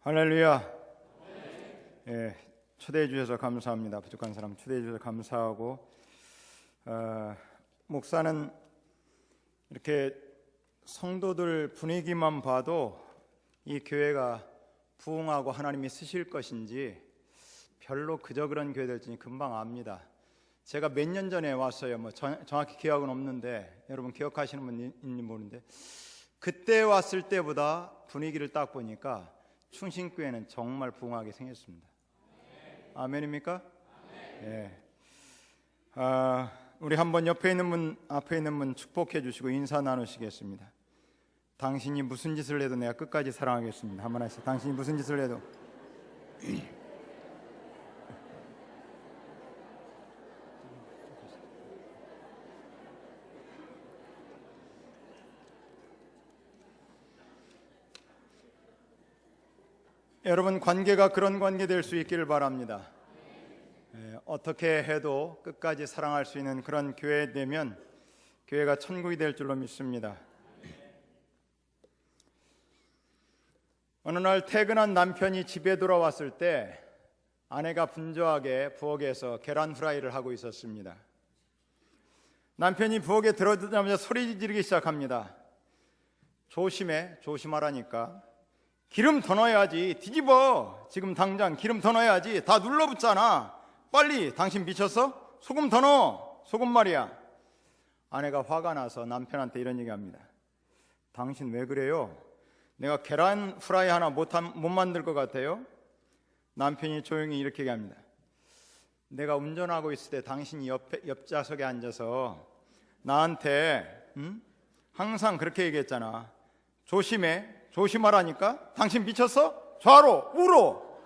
할렐루야. 초대해 주셔서 감사합니다. 부족한 사람 초대해 주셔서 감사하고, 목사는 이렇게 성도들 분위기만 봐도 이 교회가 부흥하고 하나님이 쓰실 것인지 별로 그저 그런 교회들지 금방 압니다. 제가 몇 년 전에 왔어요. 정확히 기억은 없는데 여러분 기억하시는 분 있는지 모르는데, 그때 왔을 때보다 분위기를 딱 보니까 충신교회는 정말 부흥하게 생겼습니다. 아멘입니까? 예. 우리 한번 옆에 있는 분, 앞에 있는 분 축복해 주시고 인사 나누시겠습니다. 당신이 무슨 짓을 해도 내가 끝까지 사랑하겠습니다. 한번 하시죠. 당신이 무슨 짓을 해도. 여러분, 관계가 그런 관계 될 수 있기를 바랍니다. 어떻게 해도 끝까지 사랑할 수 있는 그런 교회 되면 교회가 천국이 될 줄로 믿습니다. 어느 날 퇴근한 남편이 집에 돌아왔을 때 아내가 분주하게 부엌에서 계란 후라이를 하고 있었습니다. 남편이 부엌에 들어오자마자 소리 지르기 시작합니다. 조심하라니까. 기름 더 넣어야지. 뒤집어. 지금 당장 기름 더 넣어야지. 다 눌러붙잖아. 빨리. 당신 미쳤어? 소금 더 넣어. 소금 말이야. 아내가 화가 나서 남편한테 이런 얘기합니다. 당신 왜 그래요? 내가 계란 후라이 하나 못 만들 것 같아요? 남편이 조용히 이렇게 얘기합니다. 내가 운전하고 있을 때 당신이 옆좌석에 앉아서 나한테 항상 그렇게 얘기했잖아. 조심하라니까. 당신 미쳤어? 좌로 우로.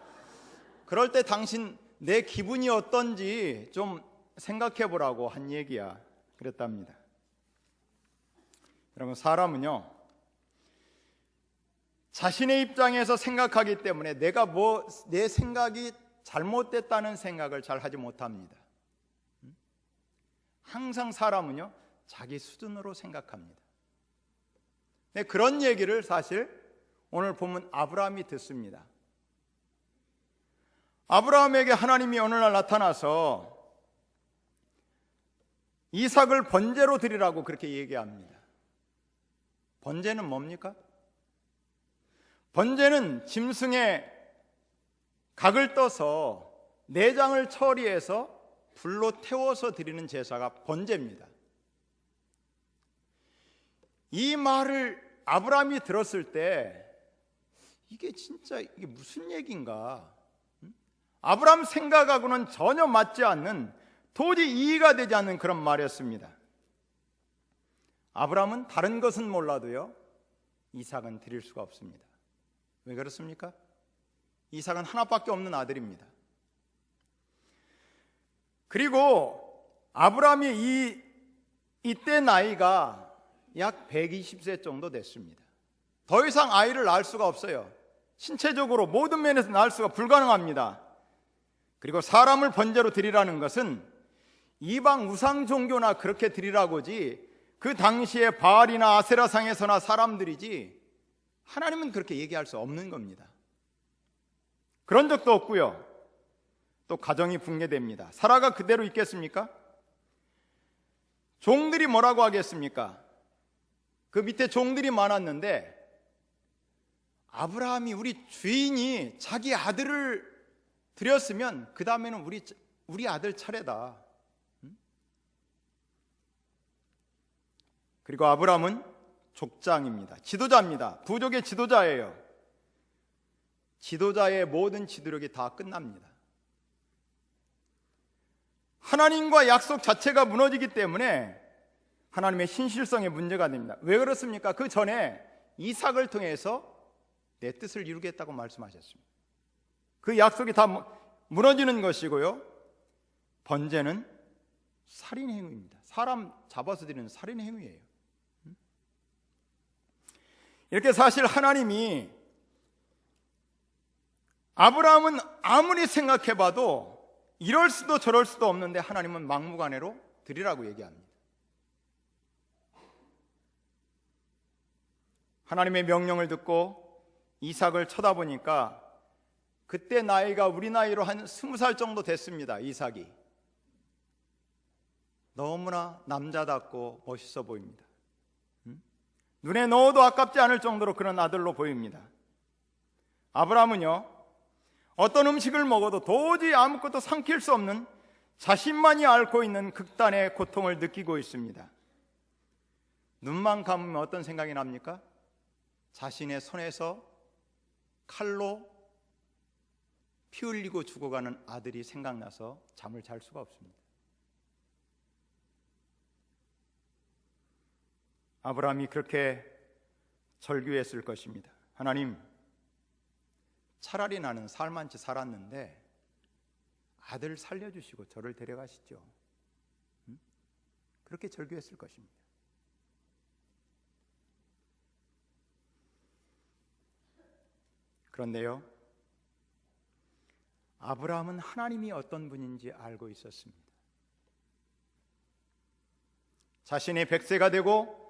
그럴 때 당신 내 기분이 어떤지 좀 생각해 보라고 한 얘기야. 그랬답니다. 여러분, 사람은요 자신의 입장에서 생각하기 때문에 내 생각이 잘못됐다는 생각을 잘 하지 못합니다. 항상 사람은요 자기 수준으로 생각합니다. 그런 얘기를 사실 오늘 보면 아브라함이 듣습니다. 아브라함에게 하나님이 어느 날 나타나서 이삭을 번제로 드리라고 그렇게 얘기합니다. 번제는 뭡니까? 번제는 짐승의 각을 떠서 내장을 처리해서 불로 태워서 드리는 제사가 번제입니다. 이 말을 아브라함이 들었을 때 이게 무슨 얘기인가? 아브라함 생각하고는 전혀 맞지 않는, 도저히 이해가 되지 않는 그런 말이었습니다. 아브라함은 다른 것은 몰라도요 이삭은 드릴 수가 없습니다. 왜 그렇습니까? 이삭은 하나밖에 없는 아들입니다. 그리고 아브라함이 이때 나이가 약 120세 정도 됐습니다. 더 이상 아이를 낳을 수가 없어요. 신체적으로 모든 면에서 낳을 수가 불가능합니다. 그리고 사람을 번제로 드리라는 것은 이방 우상 종교나 그렇게 드리라고지, 그 당시에 바알이나 아세라상에서나 사람들이지 하나님은 그렇게 얘기할 수 없는 겁니다. 그런 적도 없고요. 또 가정이 붕괴됩니다. 사라가 그대로 있겠습니까? 종들이 뭐라고 하겠습니까? 그 밑에 종들이 많았는데, 아브라함이 우리 주인이 자기 아들을 드렸으면 그 다음에는 우리 아들 차례다. 그리고 아브라함은 족장입니다. 지도자입니다. 부족의 지도자예요. 지도자의 모든 지도력이 다 끝납니다. 하나님과 약속 자체가 무너지기 때문에 하나님의 신실성에 문제가 됩니다. 왜 그렇습니까? 그 전에 이삭을 통해서 내 뜻을 이루겠다고 말씀하셨습니다. 그 약속이 다 무너지는 것이고요. 번제는 살인 행위입니다. 사람 잡아서 드리는 살인 행위예요. 이렇게 사실 하나님이, 아브라함은 아무리 생각해봐도 이럴 수도 저럴 수도 없는데 하나님은 막무가내로 드리라고 얘기합니다. 하나님의 명령을 듣고 이삭을 쳐다보니까 그때 나이가 우리 나이로 한 20살 정도 됐습니다. 이삭이. 너무나 남자답고 멋있어 보입니다. 눈에 넣어도 아깝지 않을 정도로 그런 아들로 보입니다. 아브라함은요, 어떤 음식을 먹어도 도저히 아무것도 삼킬 수 없는 자신만이 앓고 있는 극단의 고통을 느끼고 있습니다. 눈만 감으면 어떤 생각이 납니까? 자신의 손에서 칼로 피 흘리고 죽어가는 아들이 생각나서 잠을 잘 수가 없습니다. 아브라함이 그렇게 절규했을 것입니다. 하나님, 차라리 나는 살만치 살았는데 아들 살려주시고 저를 데려가시죠. 그렇게 절규했을 것입니다. 그런데요, 아브라함은 하나님이 어떤 분인지 알고 있었습니다. 자신이 100세가 되고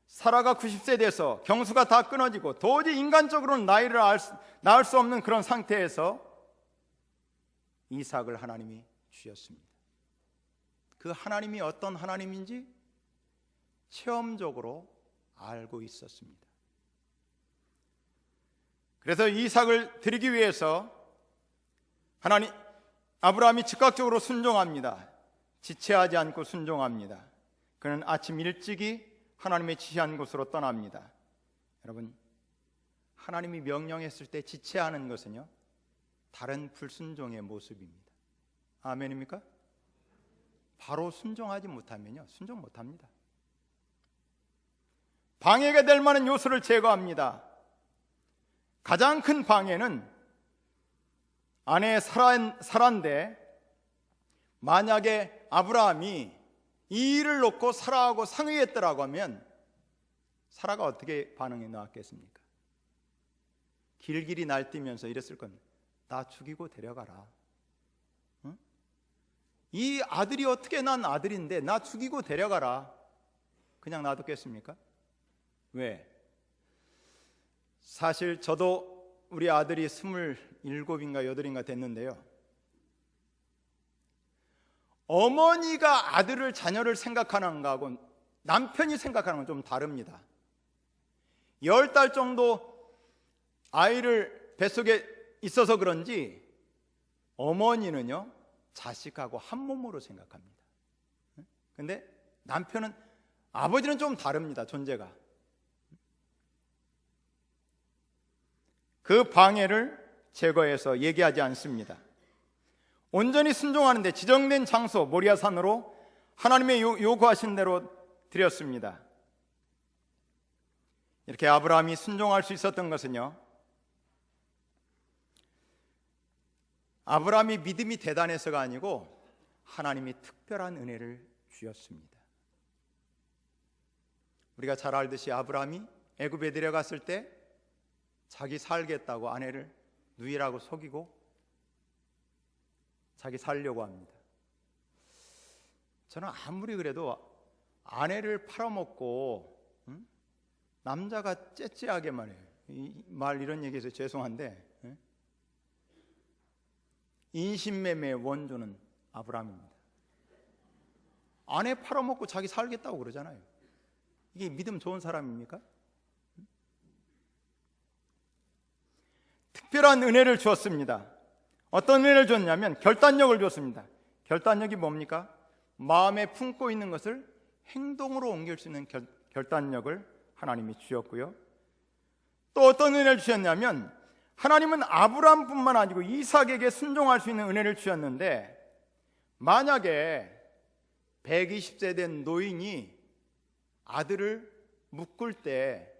사라가 90세 돼서 경수가 다 끊어지고 도저히 인간적으로는 나이를 낳을 수 없는 그런 상태에서 이삭을 하나님이 주셨습니다. 그 하나님이 어떤 하나님인지 체험적으로 알고 있었습니다. 그래서 이삭을 드리기 위해서 아브라함이 즉각적으로 순종합니다. 지체하지 않고 순종합니다. 그는 아침 일찍이 하나님의 지시한 곳으로 떠납니다. 여러분, 하나님이 명령했을 때 지체하는 것은요, 다른 불순종의 모습입니다. 아멘입니까? 바로 순종하지 못하면요, 순종 못합니다. 방해가 될 만한 요소를 제거합니다. 가장 큰 방해는 아내 사라인데, 만약에 아브라함이 이 일을 놓고 사라하고 상의했더라고 하면 사라가 어떻게 반응해 나왔겠습니까? 길길이 날뛰면서 이랬을 겁니다. 나 죽이고 데려가라. 응? 이 아들이 어떻게 난 아들인데 나 죽이고 데려가라. 그냥 놔뒀겠습니까? 왜? 사실 저도 우리 아들이 27인가 8인가 됐는데요, 어머니가 아들을 자녀를 생각하는 거하고 남편이 생각하는 건 좀 다릅니다. 10달 정도 아이를 뱃속에 있어서 그런지 어머니는요, 자식하고 한 몸으로 생각합니다. 근데 남편은, 아버지는 좀 다릅니다. 존재가. 그 방해를 제거해서 얘기하지 않습니다. 온전히 순종하는데 지정된 장소 모리아산으로 하나님의 요구하신 대로 드렸습니다. 이렇게 아브라함이 순종할 수 있었던 것은요, 아브라함이 믿음이 대단해서가 아니고 하나님이 특별한 은혜를 주셨습니다. 우리가 잘 알듯이 아브라함이 애굽에 내려갔을 때 자기 살겠다고 아내를 누이라고 속이고 자기 살려고 합니다. 저는 아무리 그래도 아내를 팔아먹고 남자가 째째하게 말해요. 이런 얘기해서 죄송한데, 인신매매의 원조는 아브라함입니다. 아내 팔아먹고 자기 살겠다고 그러잖아요. 이게 믿음 좋은 사람입니까? 특별한 은혜를 주었습니다. 어떤 은혜를 줬냐면 결단력을 줬습니다. 결단력이 뭡니까? 마음에 품고 있는 것을 행동으로 옮길 수 있는 결단력을 하나님이 주셨고요. 또 어떤 은혜를 주셨냐면 하나님은 아브라함뿐만 아니고 이삭에게 순종할 수 있는 은혜를 주셨는데, 만약에 120세 된 노인이 아들을 묶을 때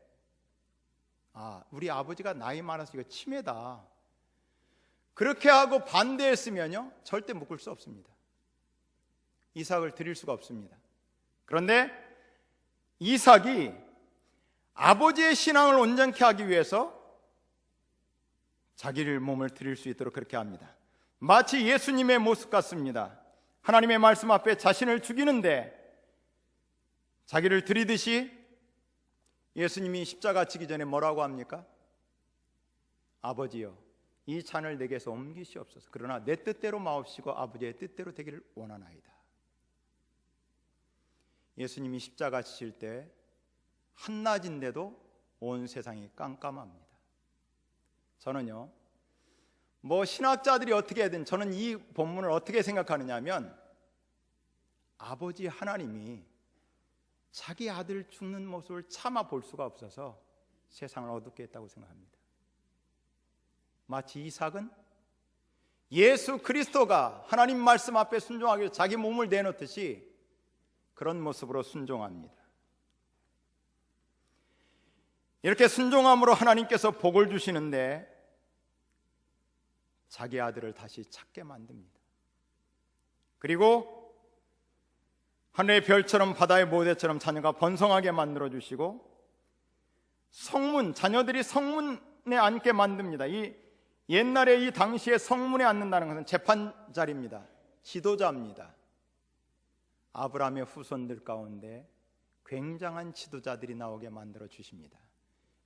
우리 아버지가 나이 많아서 이거 치매다, 그렇게 하고 반대했으면요, 절대 묶을 수 없습니다. 이삭을 드릴 수가 없습니다. 그런데 이삭이 아버지의 신앙을 온전케 하기 위해서 자기를 몸을 드릴 수 있도록 그렇게 합니다. 마치 예수님의 모습 같습니다. 하나님의 말씀 앞에 자신을 죽이는데 자기를 드리듯이 예수님이 십자가 지기 전에 뭐라고 합니까? 아버지여, 이 잔을 내게서 옮기시옵소서. 그러나 내 뜻대로 마옵시고 아버지의 뜻대로 되기를 원하나이다. 예수님이 십자가 지실 때 한낮인데도 온 세상이 깜깜합니다. 저는요, 신학자들이 어떻게 하든 저는 이 본문을 어떻게 생각하느냐 하면, 아버지 하나님이 자기 아들 죽는 모습을 참아 볼 수가 없어서 세상을 어둡게 했다고 생각합니다. 마치 이삭은 예수 그리스도가 하나님 말씀 앞에 순종하기 위해 자기 몸을 내놓듯이 그런 모습으로 순종합니다. 이렇게 순종함으로 하나님께서 복을 주시는데 자기 아들을 다시 찾게 만듭니다. 그리고 하늘의 별처럼 바다의 모래처럼 자녀가 번성하게 만들어 주시고 자녀들이 성문에 앉게 만듭니다. 이 옛날에 이 당시에 성문에 앉는다는 것은 재판자리입니다. 지도자입니다. 아브라함의 후손들 가운데 굉장한 지도자들이 나오게 만들어 주십니다.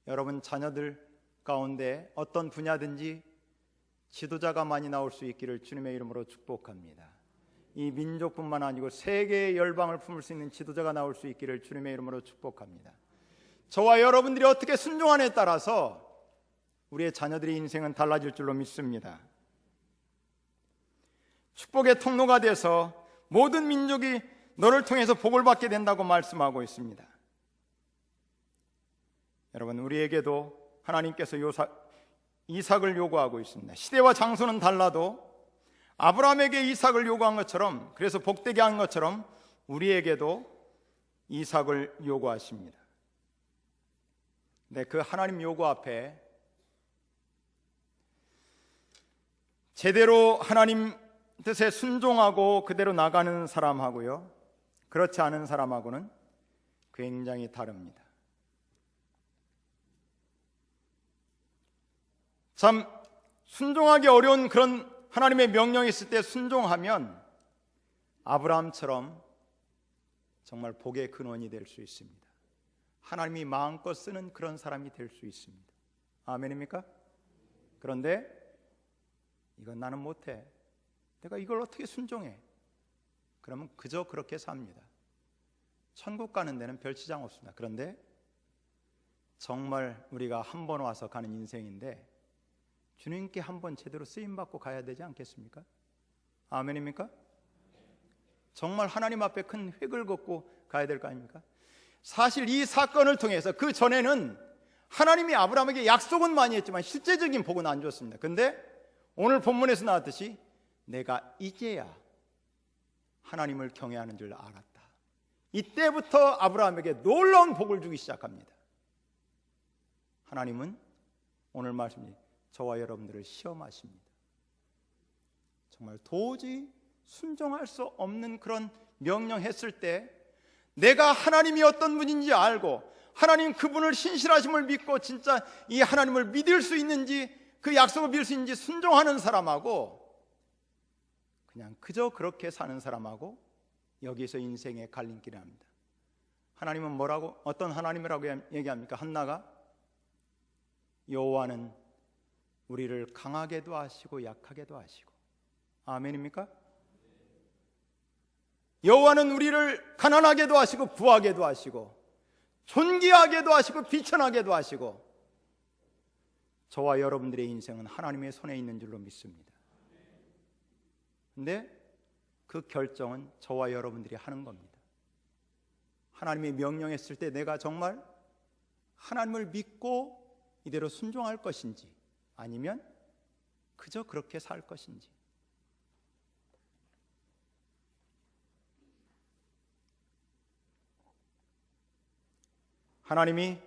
여러분 자녀들 가운데 어떤 분야든지 지도자가 많이 나올 수 있기를 주님의 이름으로 축복합니다. 이 민족뿐만 아니고 세계의 열방을 품을 수 있는 지도자가 나올 수 있기를 주님의 이름으로 축복합니다. 저와 여러분들이 어떻게 순종하느냐에 따라서 우리의 자녀들의 인생은 달라질 줄로 믿습니다. 축복의 통로가 돼서 모든 민족이 너를 통해서 복을 받게 된다고 말씀하고 있습니다. 여러분 우리에게도 하나님께서 이삭을 요구하고 있습니다. 시대와 장소는 달라도 아브라함에게 이삭을 요구한 것처럼, 그래서 복되게 한 것처럼 우리에게도 이삭을 요구하십니다. 네, 그 하나님 요구 앞에 제대로 하나님 뜻에 순종하고 그대로 나가는 사람하고요, 그렇지 않은 사람하고는 굉장히 다릅니다. 참 순종하기 어려운 그런 하나님의 명령이 있을 때 순종하면 아브라함처럼 정말 복의 근원이 될 수 있습니다. 하나님이 마음껏 쓰는 그런 사람이 될 수 있습니다. 아멘입니까? 그런데 이건 나는 못해, 내가 이걸 어떻게 순종해? 그러면 그저 그렇게 삽니다. 천국 가는 데는 별 지장 없습니다. 그런데 정말 우리가 한 번 와서 가는 인생인데 주님께 한번 제대로 쓰임받고 가야 되지 않겠습니까? 아멘입니까? 정말 하나님 앞에 큰 획을 긋고 가야 될 거 아닙니까? 사실 이 사건을 통해서 그 전에는 하나님이 아브라함에게 약속은 많이 했지만 실제적인 복은 안 줬습니다. 그런데 오늘 본문에서 나왔듯이 내가 이제야 하나님을 경외하는 줄 알았다. 이때부터 아브라함에게 놀라운 복을 주기 시작합니다. 하나님은 오늘 말씀이 저와 여러분들을 시험하십니다. 정말 도저히 순종할 수 없는 그런 명령했을 때 내가 하나님이 어떤 분인지 알고 하나님 그분을 신실하심을 믿고 진짜 이 하나님을 믿을 수 있는지, 그 약속을 믿을 수 있는지 순종하는 사람하고 그냥 그저 그렇게 사는 사람하고 여기서 인생의 갈림길이 합니다. 하나님은 뭐라고, 어떤 하나님이라고 얘기합니까? 한나가 여호와는 우리를 강하게도 하시고 약하게도 하시고, 아멘입니까? 여호와는 우리를 가난하게도 하시고 부하게도 하시고 존귀하게도 하시고 비천하게도 하시고, 저와 여러분들의 인생은 하나님의 손에 있는 줄로 믿습니다. 근데 그 결정은 저와 여러분들이 하는 겁니다. 하나님이 명령했을 때 내가 정말 하나님을 믿고 이대로 순종할 것인지 아니면 그저 그렇게 살 것인지. 하나님이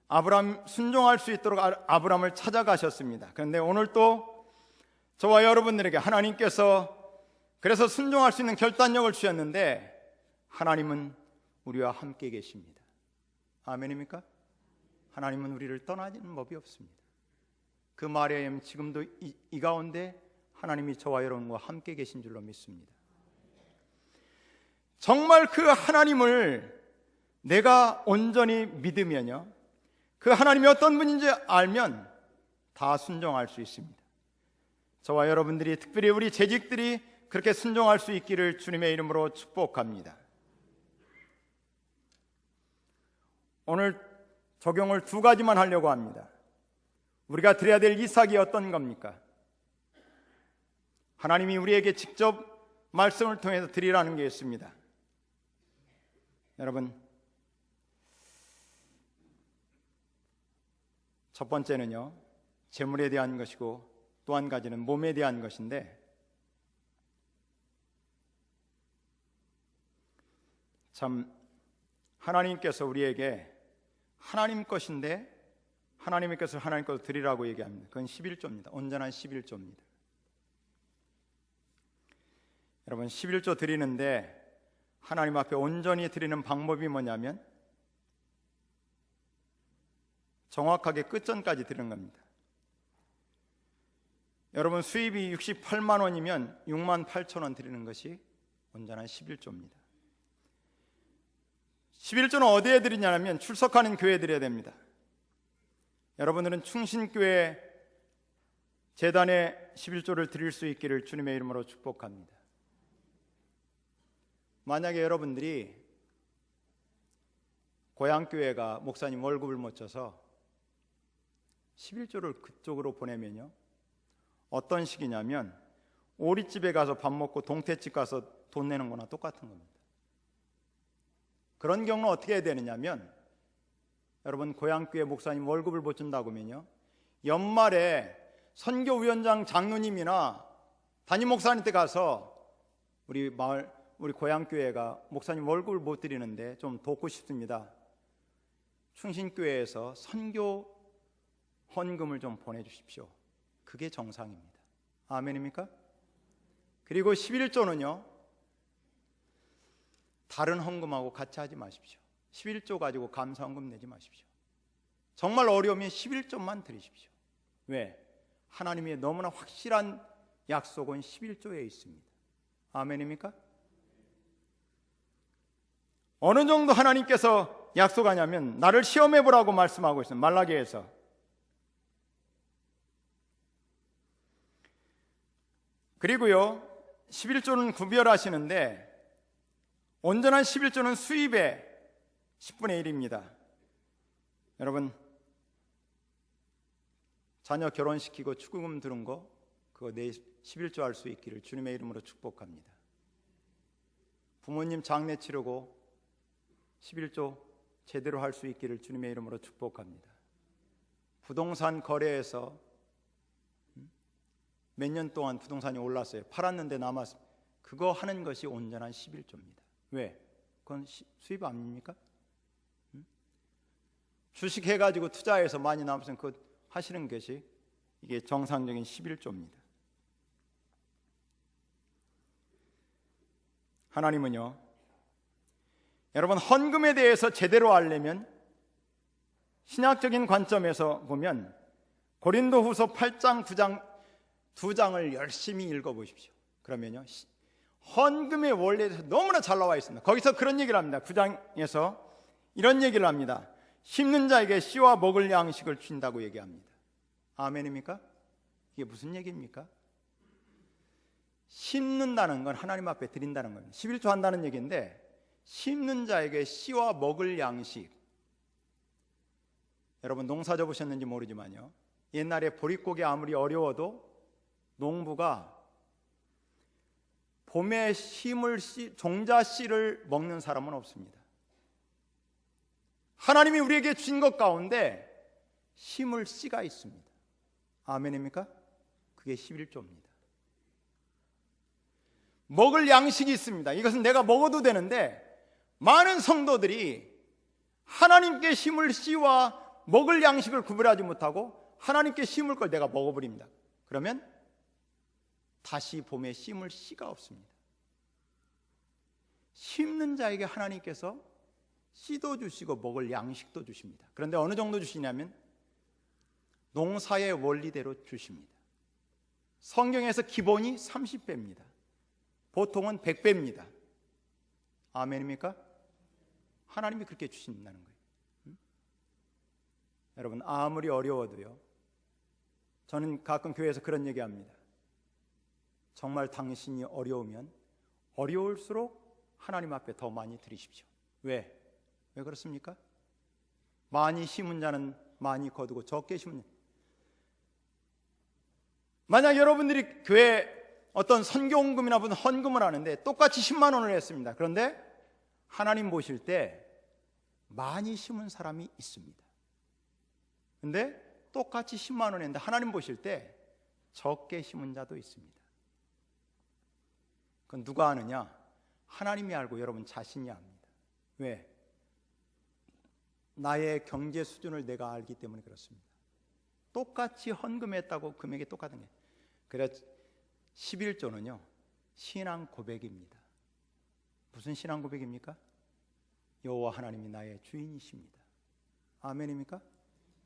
아브라함 순종할 수 있도록 아브라함을 찾아가셨습니다. 그런데 오늘 또 저와 여러분들에게 하나님께서 그래서 순종할 수 있는 결단력을 주셨는데 하나님은 우리와 함께 계십니다. 아멘입니까? 하나님은 우리를 떠나지는 법이 없습니다. 그 말에 의하면 지금도 이 가운데 하나님이 저와 여러분과 함께 계신 줄로 믿습니다. 정말 그 하나님을 내가 온전히 믿으면요, 그 하나님이 어떤 분인지 알면 다 순종할 수 있습니다. 저와 여러분들이, 특별히 우리 재직들이 그렇게 순종할 수 있기를 주님의 이름으로 축복합니다. 오늘 적용을 두 가지만 하려고 합니다. 우리가 드려야 될 이삭이 어떤 겁니까? 하나님이 우리에게 직접 말씀을 통해서 드리라는 게 있습니다. 여러분, 첫 번째는요, 재물에 대한 것이고 또 한 가지는 몸에 대한 것인데, 참 하나님께서 우리에게 하나님 것인데 하나님께서 하나님 것을 드리라고 얘기합니다. 그건 11조입니다. 온전한 11조입니다. 여러분, 11조 드리는데 하나님 앞에 온전히 드리는 방법이 뭐냐면 정확하게 끝전까지 드리는 겁니다. 여러분, 수입이 68만 원이면 6만 8천 원 드리는 것이 온전한 11조입니다. 11조는 어디에 드리냐면 출석하는 교회에 드려야 됩니다. 여러분들은 충신교회 재단에 11조를 드릴 수 있기를 주님의 이름으로 축복합니다. 만약에 여러분들이 고향교회가 목사님 월급을 못 줘서 11조를 그쪽으로 보내면요, 어떤 식이냐면 오리집에 가서 밥 먹고 동태집 가서 돈 내는 거나 똑같은 겁니다. 그런 경우는 어떻게 해야 되느냐면, 여러분 고향교회 목사님 월급을 못 준다고 하면요, 연말에 선교위원장 장로님이나 담임 목사님한테 가서 우리 마을, 우리 고향교회가 목사님 월급을 못 드리는데 좀 돕고 싶습니다. 충신교회에서 선교 헌금을 좀 보내주십시오. 그게 정상입니다. 아멘입니까? 그리고 11조는요, 다른 헌금하고 같이 하지 마십시오. 11조 가지고 감사 헌금 내지 마십시오. 정말 어려우면 11조만 드리십시오. 왜? 하나님의 너무나 확실한 약속은 11조에 있습니다. 아멘입니까? 어느 정도 하나님께서 약속하냐면 나를 시험해 보라고 말씀하고 있습니다. 말라기에서. 그리고요, 11조는 구별하시는데 온전한 11조는 수입의 10분의 1입니다. 여러분, 자녀 결혼시키고 축의금 들은 거 그거 내 11조 할 수 있기를 주님의 이름으로 축복합니다. 부모님 장례 치르고 11조 제대로 할 수 있기를 주님의 이름으로 축복합니다. 부동산 거래에서 몇 년 동안 부동산이 올랐어요. 팔았는데 남았어요. 그거 하는 것이 온전한 11조입니다. 왜? 그건 수입 아닙니까? 주식 해가지고 투자해서 많이 남았으면 그거 하시는 것이 이게 정상적인 11조입니다. 하나님은요, 여러분 헌금에 대해서 제대로 알려면 신학적인 관점에서 보면 고린도후서 8장 9장 두 장을 열심히 읽어보십시오. 그러면요, 헌금의 원리에서 너무나 잘 나와 있습니다. 거기서 그런 얘기를 합니다. 9장에서 이런 얘기를 합니다. 심는 자에게 씨와 먹을 양식을 준다고 얘기합니다. 아멘입니까? 이게 무슨 얘기입니까? 심는다는 건 하나님 앞에 드린다는 겁니다. 11조 한다는 얘기인데, 심는 자에게 씨와 먹을 양식. 여러분 농사 져보셨는지 모르지만요, 옛날에 보릿고개 아무리 어려워도 농부가 봄에 종자 씨를 먹는 사람은 없습니다. 하나님이 우리에게 준 것 가운데 심을 씨가 있습니다. 아멘입니까? 그게 11조입니다. 먹을 양식이 있습니다. 이것은 내가 먹어도 되는데 많은 성도들이 하나님께 심을 씨와 먹을 양식을 구별하지 못하고 하나님께 심을 걸 내가 먹어버립니다. 그러면 다시 봄에 심을 씨가 없습니다. 심는 자에게 하나님께서 씨도 주시고 먹을 양식도 주십니다. 그런데 어느 정도 주시냐면 농사의 원리대로 주십니다. 성경에서 기본이 30배입니다. 보통은 100배입니다. 아멘입니까? 하나님이 그렇게 주신다는 거예요. 여러분 아무리 어려워도요, 저는 가끔 교회에서 그런 얘기합니다. 정말 당신이 어려우면 어려울수록 하나님 앞에 더 많이 드리십시오. 왜 그렇습니까? 많이 심은 자는 많이 거두고 적게 심은 자. 만약 여러분들이 교회 어떤 선교헌금이나 무슨 헌금을 하는데 똑같이 10만 원을 했습니다. 그런데 하나님 보실 때 많이 심은 사람이 있습니다. 그런데 똑같이 10만 원 했는데 하나님 보실 때 적게 심은 자도 있습니다. 그건 누가 아느냐? 하나님이 알고 여러분 자신이 압니다. 왜? 나의 경제 수준을 내가 알기 때문에 그렇습니다. 똑같이 헌금했다고 금액이 똑같은 거예요. 그래서 11조는요 신앙 고백입니다. 무슨 신앙 고백입니까? 여호와 하나님이 나의 주인이십니다. 아멘입니까?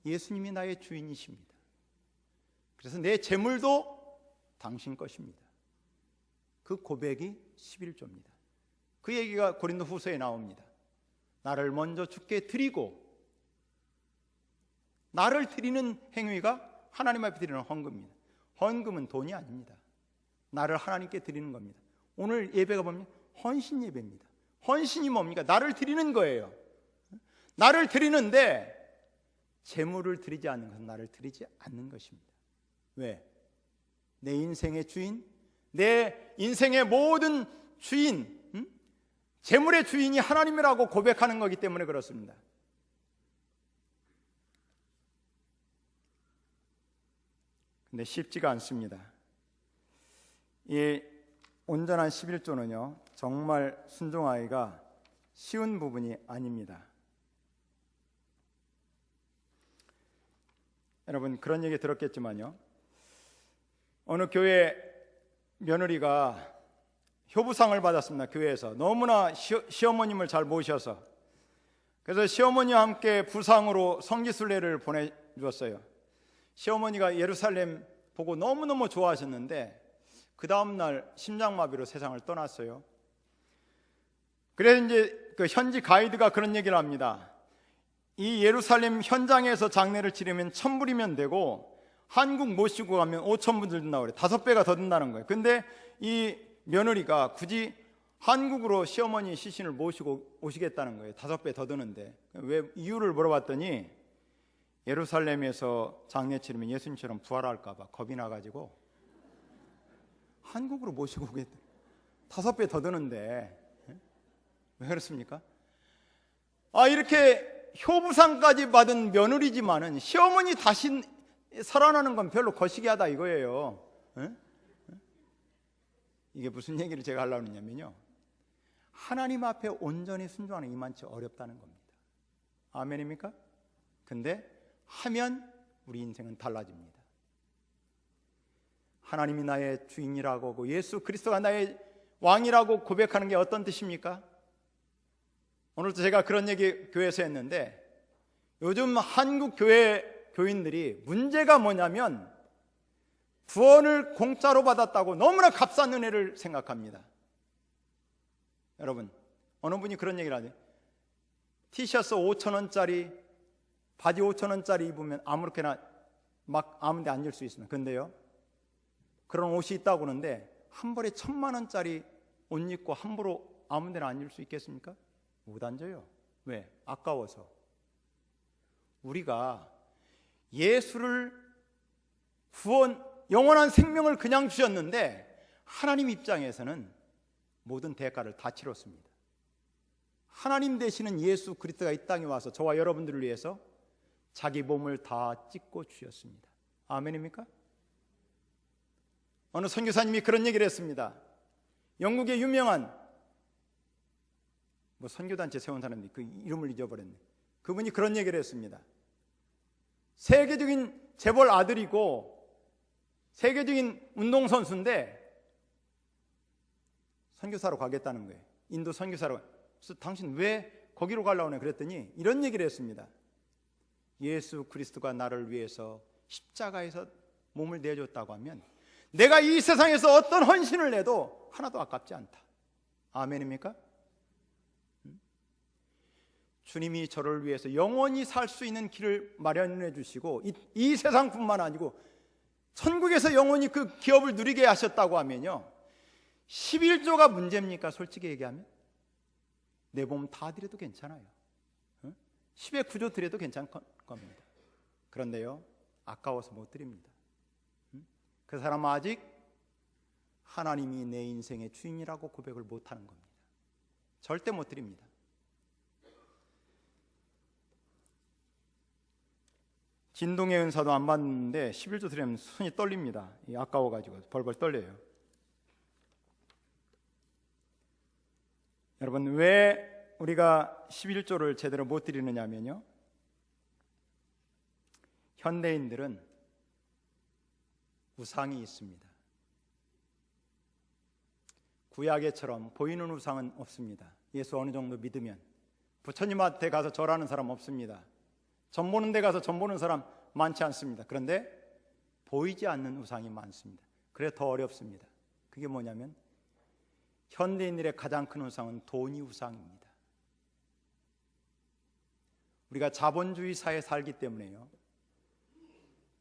예수님이 나의 주인이십니다. 그래서 내 재물도 당신 것입니다. 그 고백이 11조입니다. 그 얘기가 고린도 후서에 나옵니다. 나를 먼저 주께 드리고, 나를 드리는 행위가 하나님 앞에 드리는 헌금입니다. 헌금은 돈이 아닙니다. 나를 하나님께 드리는 겁니다. 오늘 예배가 뭡니까? 헌신 예배입니다. 헌신이 뭡니까? 나를 드리는 거예요. 나를 드리는데 재물을 드리지 않는 것은 나를 드리지 않는 것입니다. 왜? 내 인생의 주인, 내 인생의 모든 주인, 재물의 주인이 하나님이라고 고백하는 거기 때문에 그렇습니다. 근데 쉽지가 않습니다. 이 온전한 11조는요 정말 순종하기가 쉬운 부분이 아닙니다. 여러분 그런 얘기 들었겠지만요, 어느 교회 며느리가 효부상을 받았습니다. 교회에서 너무나 시어머님을 잘 모셔서. 그래서 시어머니와 함께 부상으로 성지순례를 보내주었어요. 시어머니가 예루살렘 보고 너무너무 좋아하셨는데 그 다음날 심장마비로 세상을 떠났어요. 그래서 이제 그 현지 가이드가 그런 얘기를 합니다. 이 예루살렘 현장에서 장례를 치르면 1,000불이면 되고 한국 모시고 가면 5,000불 든다고 그래요. 5배가 더 든다는 거예요. 근데 이 며느리가 굳이 한국으로 시어머니 시신을 모시고 오시겠다는 거예요. 5배 더 드는데. 왜 이유를 물어봤더니 예루살렘에서 장례 치르면 예수님처럼 부활할까 봐 겁이 나가지고 한국으로 모시고 오겠다. 5배 더 드는데 왜 그렇습니까? 이렇게 효부상까지 받은 며느리지만은 시어머니 다시 살아나는 건 별로 거시기하다 이거예요. 이게 무슨 얘기를 제가 하려고 하냐면요, 하나님 앞에 온전히 순종하는 이만치 어렵다는 겁니다. 아멘입니까? 근데 하면 우리 인생은 달라집니다. 하나님이 나의 주인이라고 하고 예수 그리스도가 나의 왕이라고 고백하는 게 어떤 뜻입니까? 오늘도 제가 그런 얘기 교회에서 했는데, 요즘 한국 교회 교인들이 문제가 뭐냐면 구원을 공짜로 받았다고 너무나 값싼 은혜를 생각합니다. 여러분, 어느 분이 그런 얘기를 하죠. 티셔츠 5,000원짜리, 바지 5,000원짜리 입으면 아무렇게나 막 아무 데 앉을 수 있습니다. 근데요, 그런 옷이 있다고 하는데 한 벌에 1,000만 원짜리 옷 입고 함부로 아무 데나 앉을 수 있겠습니까? 못 앉아요. 왜? 아까워서. 우리가 예수를 영원한 생명을 그냥 주셨는데 하나님 입장에서는 모든 대가를 다 치렀습니다. 하나님 되시는 예수 그리스도가 이 땅에 와서 저와 여러분들을 위해서 자기 몸을 다 찢고 주셨습니다. 아멘입니까? 어느 선교사님이 그런 얘기를 했습니다. 영국의 유명한 선교단체 세운 사람이 그 이름을 잊어버렸네. 그분이 그런 얘기를 했습니다. 세계적인 재벌 아들이고 세계적인 운동선수인데 선교사로 가겠다는 거예요. 인도 선교사로. 그래서 당신 왜 거기로 가려고 하냐 그랬더니 이런 얘기를 했습니다. 예수 그리스도가 나를 위해서 십자가에서 몸을 내줬다고 하면 내가 이 세상에서 어떤 헌신을 해도 하나도 아깝지 않다. 아멘입니까? 주님이 저를 위해서 영원히 살 수 있는 길을 마련해 주시고 이 세상뿐만 아니고 천국에서 영원히 그 기업을 누리게 하셨다고 하면요, 11조가 문제입니까? 솔직히 얘기하면 내 몸 다 드려도 괜찮아요. 10의 9조 드려도 괜찮을 겁니다. 그런데요, 아까워서 못 드립니다. 그 사람은 아직 하나님이 내 인생의 주인이라고 고백을 못하는 겁니다. 절대 못 드립니다. 진동의 은사도 안 받는데 11조 드리면 손이 떨립니다. 아까워가지고 벌벌 떨려요. 여러분, 왜 우리가 11조를 제대로 못 드리느냐면요, 현대인들은 우상이 있습니다. 구약에처럼 보이는 우상은 없습니다. 예수 어느 정도 믿으면 부처님한테 가서 절하는 사람 없습니다. 점 보는 데 가서 점 보는 사람 많지 않습니다. 그런데 보이지 않는 우상이 많습니다. 그래 더 어렵습니다. 그게 뭐냐면 현대인들의 가장 큰 우상은 돈이 우상입니다. 우리가 자본주의 사회에 살기 때문에요,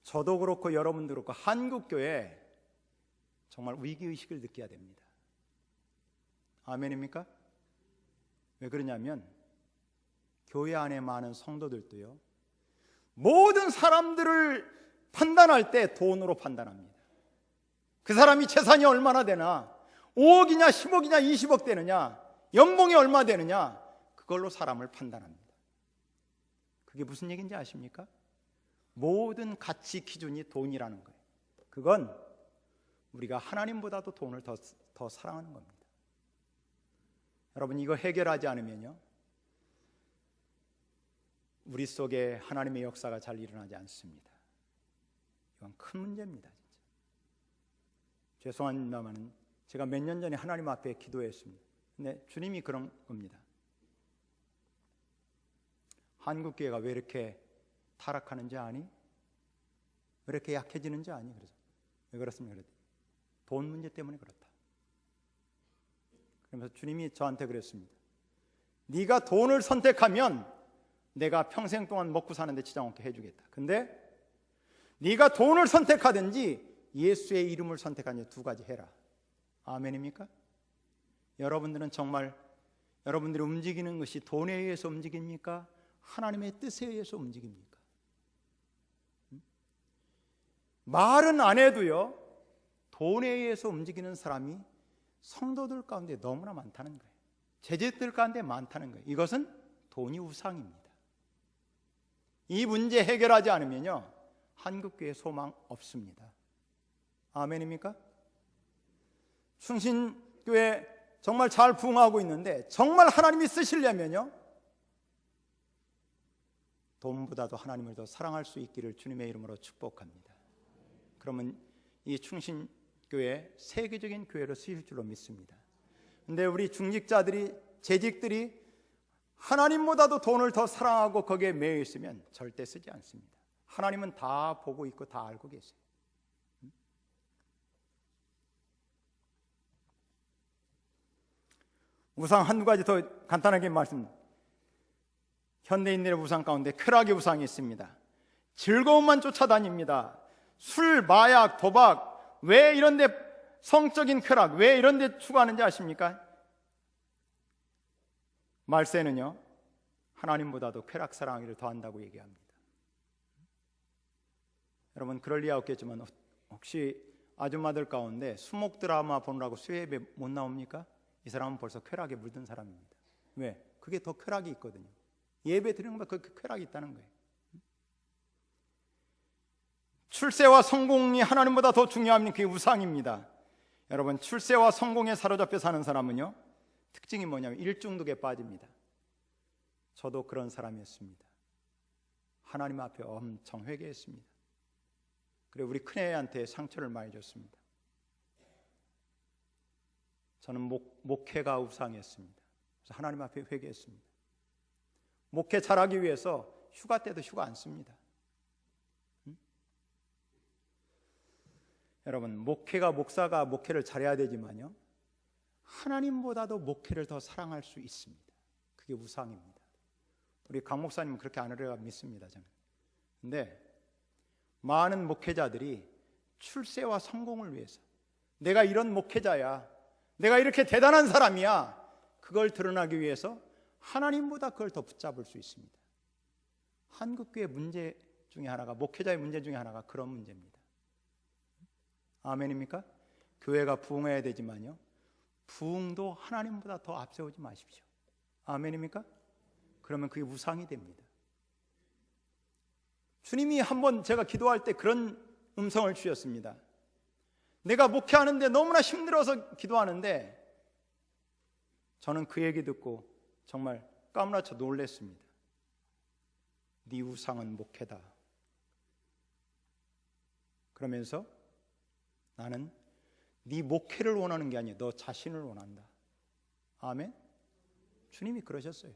저도 그렇고 여러분도 그렇고 한국교회 정말 위기의식을 느껴야 됩니다. 아멘입니까? 왜 그러냐면 교회 안에 많은 성도들도요, 모든 사람들을 판단할 때 돈으로 판단합니다. 그 사람이 재산이 얼마나 되나, 5억이냐 10억이냐 20억 되느냐, 연봉이 얼마 되느냐, 그걸로 사람을 판단합니다. 그게 무슨 얘기인지 아십니까? 모든 가치 기준이 돈이라는 거예요. 그건 우리가 하나님보다도 돈을 더 사랑하는 겁니다. 여러분, 이거 해결하지 않으면요, 우리 속에 하나님의 역사가 잘 일어나지 않습니다. 이건 큰 문제입니다. 진짜. 죄송합니다만 제가 몇 년 전에 하나님 앞에 기도했습니다. 근데 주님이 그런 겁니다. 한국교회가 왜 이렇게 타락하는지 아니? 왜 이렇게 약해지는지 아니? 그래서 왜 그렇습니까? 그랬더니 돈 문제 때문에 그렇다. 그러면서 주님이 저한테 그랬습니다. 네가 돈을 선택하면 내가 평생 동안 먹고 사는데 지장 없게 해주겠다. 근데 네가 돈을 선택하든지 예수의 이름을 선택하든지 두 가지 해라. 아멘입니까? 여러분들은 정말 여러분들이 움직이는 것이 돈에 의해서 움직입니까? 하나님의 뜻에 의해서 움직입니까? 말은 안 해도요, 돈에 의해서 움직이는 사람이 성도들 가운데 너무나 많다는 거예요. 제자들 가운데 많다는 거예요. 이것은 돈이 우상입니다. 이 문제 해결하지 않으면요, 한국교회 소망 없습니다. 아멘입니까? 충신교회 정말 잘 부흥하고 있는데 정말 하나님이 쓰시려면요, 돈보다도 하나님을 더 사랑할 수 있기를 주님의 이름으로 축복합니다. 그러면 이 충신교회 세계적인 교회로 쓰일 줄로 믿습니다. 근데 우리 중직자들이, 재직들이 하나님보다도 돈을 더 사랑하고 거기에 매여 있으면 절대 쓰지 않습니다. 하나님은 다 보고 있고 다 알고 계세요. 우상 한두 가지 더 간단하게 말씀드립니다. 현대인들의 우상 가운데 쾌락의 우상이 있습니다. 즐거움만 쫓아다닙니다. 술, 마약, 도박, 왜 이런 데 성적인 쾌락, 왜 이런 데 추구하는지 아십니까? 말세는요, 하나님보다도 쾌락 사랑하기를 더한다고 얘기합니다. 여러분, 그럴 리가 없겠지만 혹시 아줌마들 가운데 수목 드라마 보느라고 수요예배 못 나옵니까? 이 사람은 벌써 쾌락에 물든 사람입니다. 왜? 그게 더 쾌락이 있거든요. 예배 드리는 것보다 그 쾌락이 있다는 거예요. 출세와 성공이 하나님보다 더 중요한 그게 우상입니다. 여러분, 출세와 성공에 사로잡혀 사는 사람은요, 특징이 뭐냐면 일중독에 빠집니다. 저도 그런 사람이었습니다. 하나님 앞에 엄청 회개했습니다. 그리고 우리 큰애한테 상처를 많이 줬습니다. 저는 목회가 우상이었습니다. 그래서 하나님 앞에 회개했습니다. 목회 잘하기 위해서 휴가 때도 휴가 안 씁니다. 여러분, 목사가 목회를 잘해야 되지만요, 하나님보다도 목회를 더 사랑할 수 있습니다. 그게 우상입니다. 우리 강 목사님은 그렇게 안 하리라 믿습니다, 저는. 근데 많은 목회자들이 출세와 성공을 위해서, 내가 이런 목회자야, 내가 이렇게 대단한 사람이야, 그걸 드러나기 위해서 하나님보다 그걸 더 붙잡을 수 있습니다. 한국교회 문제 중에 하나가, 목회자의 문제 중에 하나가 그런 문제입니다. 아멘입니까? 교회가 부흥해야 되지만요, 부흥도 하나님보다 더 앞세우지 마십시오. 아멘입니까? 그러면 그게 우상이 됩니다. 주님이 한번 제가 기도할 때 그런 음성을 주셨습니다. 내가 목회하는데 너무나 힘들어서 기도하는데, 저는 그 얘기 듣고 정말 까무라쳐 놀랐습니다. 네 우상은 목회다. 그러면서 나는 네 목회를 원하는 게 아니야, 너 자신을 원한다. 아멘. 주님이 그러셨어요.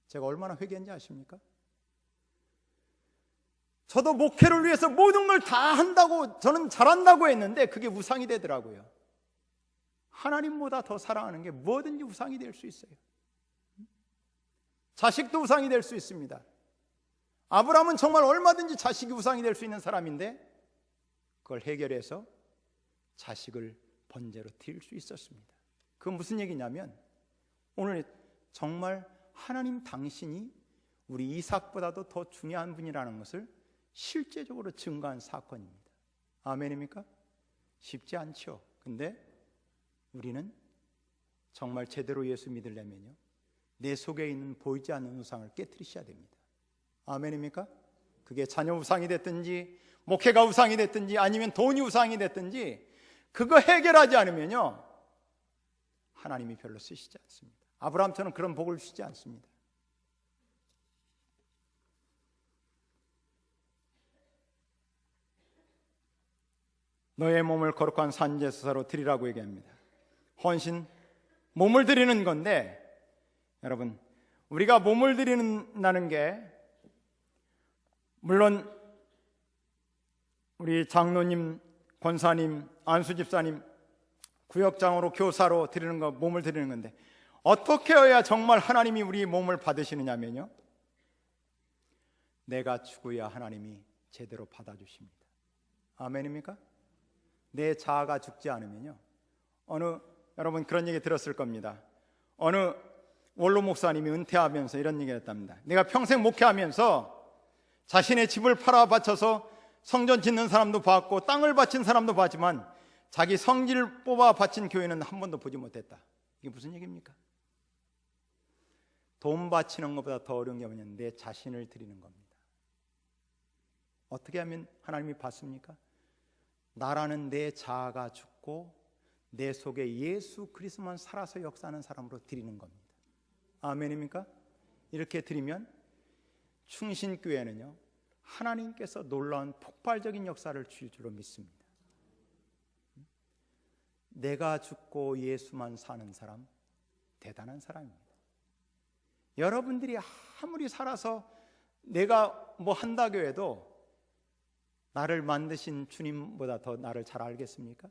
제가 얼마나 회개한지 아십니까? 저도 목회를 위해서 모든 걸 다 한다고, 저는 잘한다고 했는데 그게 우상이 되더라고요. 하나님보다 더 사랑하는 게 뭐든지 우상이 될 수 있어요. 자식도 우상이 될 수 있습니다. 아브라함은 정말 얼마든지 자식이 우상이 될 수 있는 사람인데 그걸 해결해서 자식을 번제로 드릴 수 있었습니다. 그건 무슨 얘기냐면, 오늘 정말 하나님 당신이 우리 이삭보다도 더 중요한 분이라는 것을 실제적으로 증거한 사건입니다. 아멘입니까? 쉽지 않죠. 근데 우리는 정말 제대로 예수 믿으려면요, 내 속에 있는 보이지 않는 우상을 깨트리셔야 됩니다. 아멘입니까? 그게 자녀 우상이 됐든지 목회가 우상이 됐든지 아니면 돈이 우상이 됐든지, 그거 해결하지 않으면요, 하나님이 별로 쓰시지 않습니다. 아브라함처럼 그런 복을 주시지 않습니다. 너의 몸을 거룩한 산제사로 드리라고 얘기합니다. 헌신, 몸을 드리는 건데, 여러분, 우리가 몸을 드리는다는 게, 물론 우리 장로님, 권사님, 안수집사님, 구역장으로, 교사로 드리는 거, 몸을 드리는 건데, 어떻게 해야 정말 하나님이 우리 몸을 받으시느냐면요, 내가 죽어야 하나님이 제대로 받아주십니다. 아멘입니까? 내 자아가 죽지 않으면요, 여러분 그런 얘기 들었을 겁니다. 어느 원로 목사님이 은퇴하면서 이런 얘기를 했답니다. 내가 평생 목회하면서 자신의 집을 팔아 바쳐서 성전 짓는 사람도 봤고 땅을 바친 사람도 봤지만 자기 성질을 뽑아 바친 교회는 한 번도 보지 못했다. 이게 무슨 얘기입니까? 돈 바치는 것보다 더 어려운 게 뭐냐면 내 자신을 드리는 겁니다. 어떻게 하면 하나님이 받습니까? 나라는 내 자아가 죽고 내 속에 예수 그리스도만 살아서 역사하는 사람으로 드리는 겁니다. 아멘입니까? 이렇게 드리면 충신교회는요, 하나님께서 놀라운 폭발적인 역사를 주실 줄로 믿습니다. 내가 죽고 예수만 사는 사람, 대단한 사람입니다. 여러분들이 아무리 살아서 내가 뭐 한다고 해도 나를 만드신 주님보다 더 나를 잘 알겠습니까?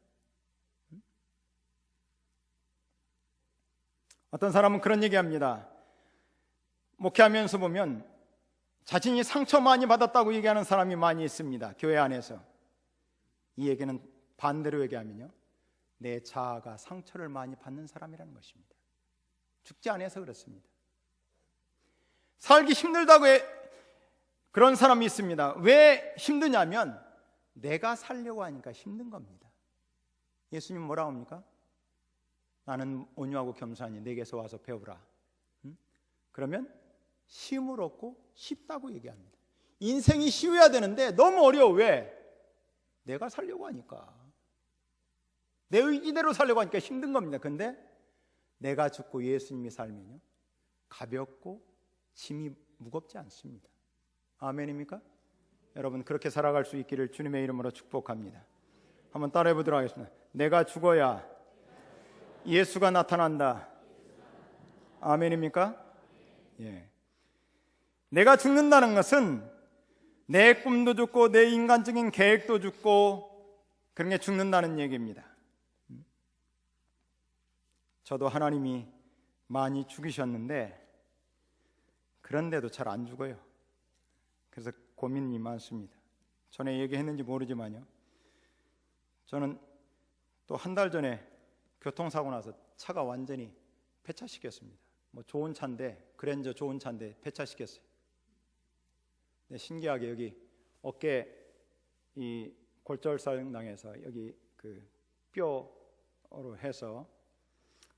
어떤 사람은 그런 얘기합니다. 목회하면서 보면 자신이 상처 많이 받았다고 얘기하는 사람이 많이 있습니다. 교회 안에서. 이 얘기는 반대로 얘기하면요, 내 자아가 상처를 많이 받는 사람이라는 것입니다. 죽지 않아서 그렇습니다. 살기 힘들다고 그런 사람이 있습니다. 왜 힘드냐면 내가 살려고 하니까 힘든 겁니다. 예수님 뭐라고 합니까? 나는 온유하고 겸손하니 내게서 와서 배우라. 그러면 쉼을 얻고 쉽다고 얘기합니다. 인생이 쉬워야 되는데 너무 어려워. 왜? 내가 살려고 하니까, 내 의지대로 살려고 하니까 힘든 겁니다. 근데 내가 죽고 예수님이 살면요, 가볍고 짐이 무겁지 않습니다. 아멘입니까? 여러분 그렇게 살아갈 수 있기를 주님의 이름으로 축복합니다. 한번 따라해 보도록 하겠습니다. 내가 죽어야 예수가 나타난다. 아멘입니까? 예. 내가 죽는다는 것은 내 꿈도 죽고 내 인간적인 계획도 죽고 그런 게 죽는다는 얘기입니다. 저도 하나님이 많이 죽이셨는데 그런데도 잘 안 죽어요. 그래서 고민이 많습니다. 전에 얘기했는지 모르지만요, 저는 또 한 달 전에 교통사고 나서 차가 완전히 폐차시켰습니다. 뭐 좋은 차인데, 그랜저 좋은 차인데 폐차시켰어요. 근데 신기하게 여기 어깨 이 골절상 당해서 여기 그 뼈로 해서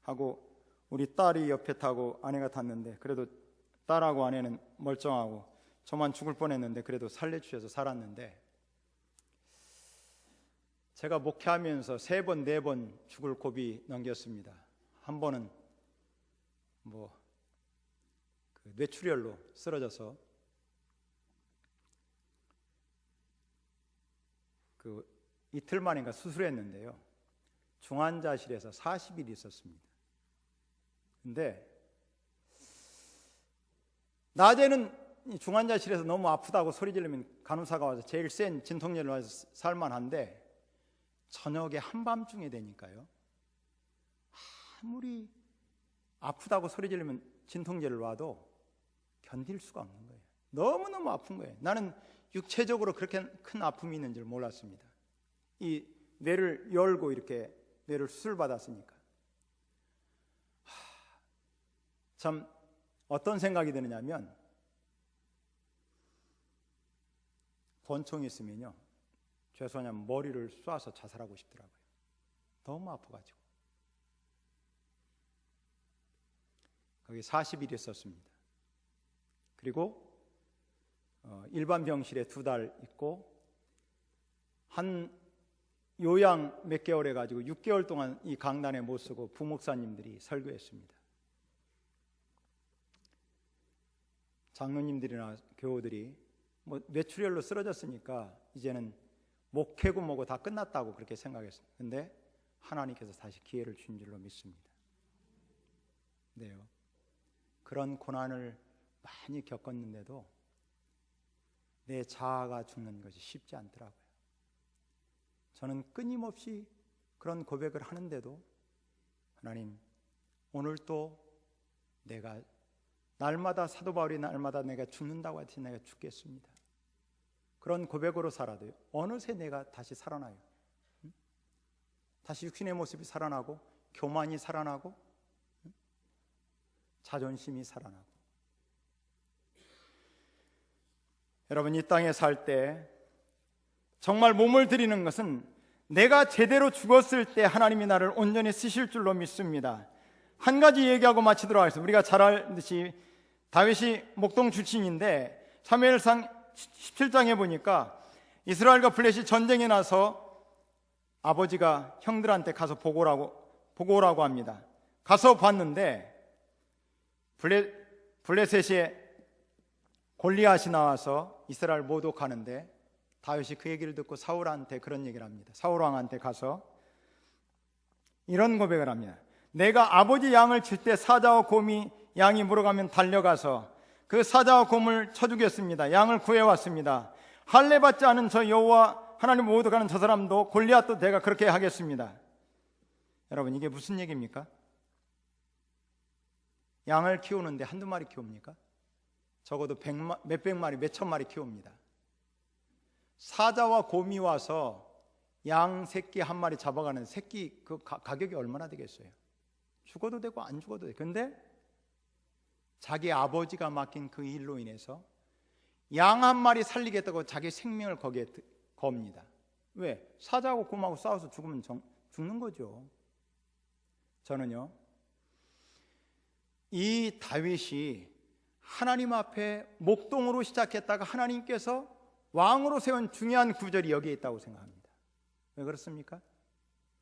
하고, 우리 딸이 옆에 타고 아내가 탔는데 그래도 딸하고 아내는 멀쩡하고 저만 죽을 뻔했는데 그래도 살려주셔서 살았는데, 제가 목회하면서 3번, 4번 죽을 고비 넘겼습니다. 한 번은 뭐 그 뇌출혈로 쓰러져서 그 이틀 만인가 수술했는데요. 중환자실에서 40일 있었습니다. 근데 낮에는 중환자실에서 너무 아프다고 소리 지르면 간호사가 와서 제일 센 진통제를 와서 살만한데, 저녁에 한밤중에 되니까요, 아무리 아프다고 소리 지르면 진통제를 놔도 견딜 수가 없는 거예요. 너무너무 아픈 거예요. 나는 육체적으로 그렇게 큰 아픔이 있는 줄 몰랐습니다. 이 뇌를 열고 이렇게 뇌를 수술받았으니까. 참 어떤 생각이 드느냐면, 권총이 있으면요, 죄송하면 머리를 쏴서 자살하고 싶더라고요. 너무 아파가지고. 거기 40일 있었습니다. 그리고 일반 병실에 2달 있고, 한 요양 몇 개월 해가지고 6개월 동안 이 강단에 못 서고 부목사님들이 설교했습니다. 장로님들이나 교우들이 뭐 뇌출혈로 쓰러졌으니까 이제는 목회고 뭐고 다 끝났다고 그렇게 생각했어요. 근데 하나님께서 다시 기회를 준 줄로 믿습니다. 네요. 그런 고난을 많이 겪었는데도 내 자아가 죽는 것이 쉽지 않더라고요. 저는 끊임없이 그런 고백을 하는데도, 하나님, 오늘 또 내가 날마다, 사도 바울이 날마다 내가 죽는다고 하듯이 내가 죽겠습니다. 그런 고백으로 살아도요, 어느새 내가 다시 살아나요. 다시 육신의 모습이 살아나고, 교만이 살아나고, 자존심이 살아나고. 여러분, 이 땅에 살 때 정말 몸을 드리는 것은 내가 제대로 죽었을 때 하나님이 나를 온전히 쓰실 줄로 믿습니다. 한 가지 얘기하고 마치도록 하겠습니다. 우리가 잘 알듯이 다윗이 목동 출신인데, 사무엘상 17장에 보니까 이스라엘과 블레셋이 전쟁이 나서 아버지가 형들한테 가서 보고 오라고 합니다. 가서 봤는데 블레셋의 골리앗이 나와서 이스라엘 모독하는데, 다윗이 그 얘기를 듣고 사울한테 그런 얘기를 합니다. 사울 왕한테 가서 이런 고백을 합니다. 내가 아버지 양을 칠 때 사자와 곰이 양이 물어가면 달려가서 그 사자와 곰을 쳐 죽였습니다. 양을 구해왔습니다. 할례 받지 않은 저 여호와 하나님 모독하는 저 사람도 골리앗도 내가 그렇게 하겠습니다. 여러분, 이게 무슨 얘기입니까? 양을 키우는데 한두 마리 키웁니까? 적어도 몇백 마리, 몇천 마리 키웁니다. 사자와 곰이 와서 양 새끼 한 마리 잡아가는 새끼 그 가격이 얼마나 되겠어요? 죽어도 되고 안 죽어도 돼. 근데 자기 아버지가 맡긴 그 일로 인해서 양 한 마리 살리겠다고 자기 생명을 거기에 겁니다. 왜? 사자하고 곰하고 싸워서 죽으면 죽는 거죠. 저는요, 이 다윗이 하나님 앞에 목동으로 시작했다가 하나님께서 왕으로 세운 중요한 구절이 여기에 있다고 생각합니다. 왜 그렇습니까?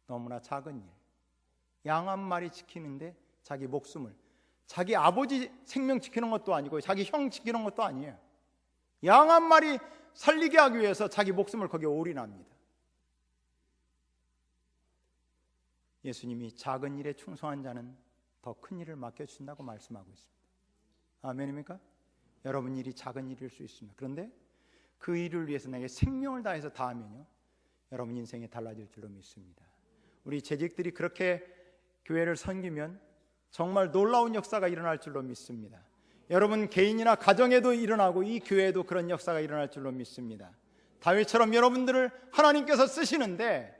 너무나 작은 일, 양 한 마리 지키는데 자기 목숨을, 자기 아버지 생명 지키는 것도 아니고 자기 형 지키는 것도 아니에요. 양 한 마리 살리게 하기 위해서 자기 목숨을 거기에 올인합니다. 예수님이 작은 일에 충성한 자는 더 큰 일을 맡겨주신다고 말씀하고 있습니다. 아멘입니까? 여러분 일이 작은 일일 수 있습니다. 그런데 그 일을 위해서 내게 생명을 다해서 다하면요, 여러분 인생이 달라질 줄로 믿습니다. 우리 재직들이 그렇게 교회를 섬기면 정말 놀라운 역사가 일어날 줄로 믿습니다. 여러분 개인이나 가정에도 일어나고 이 교회에도 그런 역사가 일어날 줄로 믿습니다. 다윗처럼 여러분들을 하나님께서 쓰시는데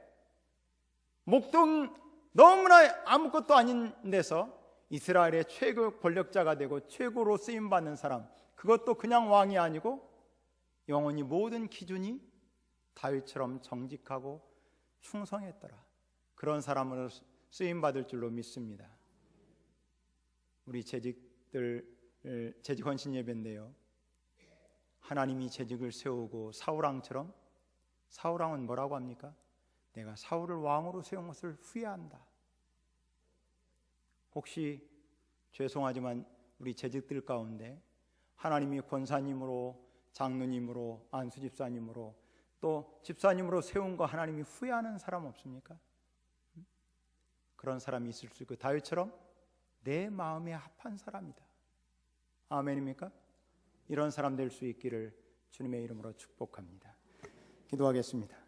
목동 너무나 아무것도 아닌 데서 이스라엘의 최고 권력자가 되고 최고로 쓰임받는 사람, 그것도 그냥 왕이 아니고 영원히 모든 기준이 다윗처럼 정직하고 충성했더라. 그런 사람으로 쓰임받을 줄로 믿습니다. 우리 재직 헌신 예배인데요, 하나님이 재직을 세우고 사울왕처럼, 사울왕은 뭐라고 합니까? 내가 사울을 왕으로 세운 것을 후회한다. 혹시 죄송하지만 우리 재직들 가운데 하나님이 권사님으로, 장로님으로, 안수집사님으로, 또 집사님으로 세운 거 하나님이 후회하는 사람 없습니까? 그런 사람이 있을 수 있고, 다윗처럼 내 마음에 합한 사람이다. 아멘입니까? 이런 사람 될 수 있기를 주님의 이름으로 축복합니다. 기도하겠습니다.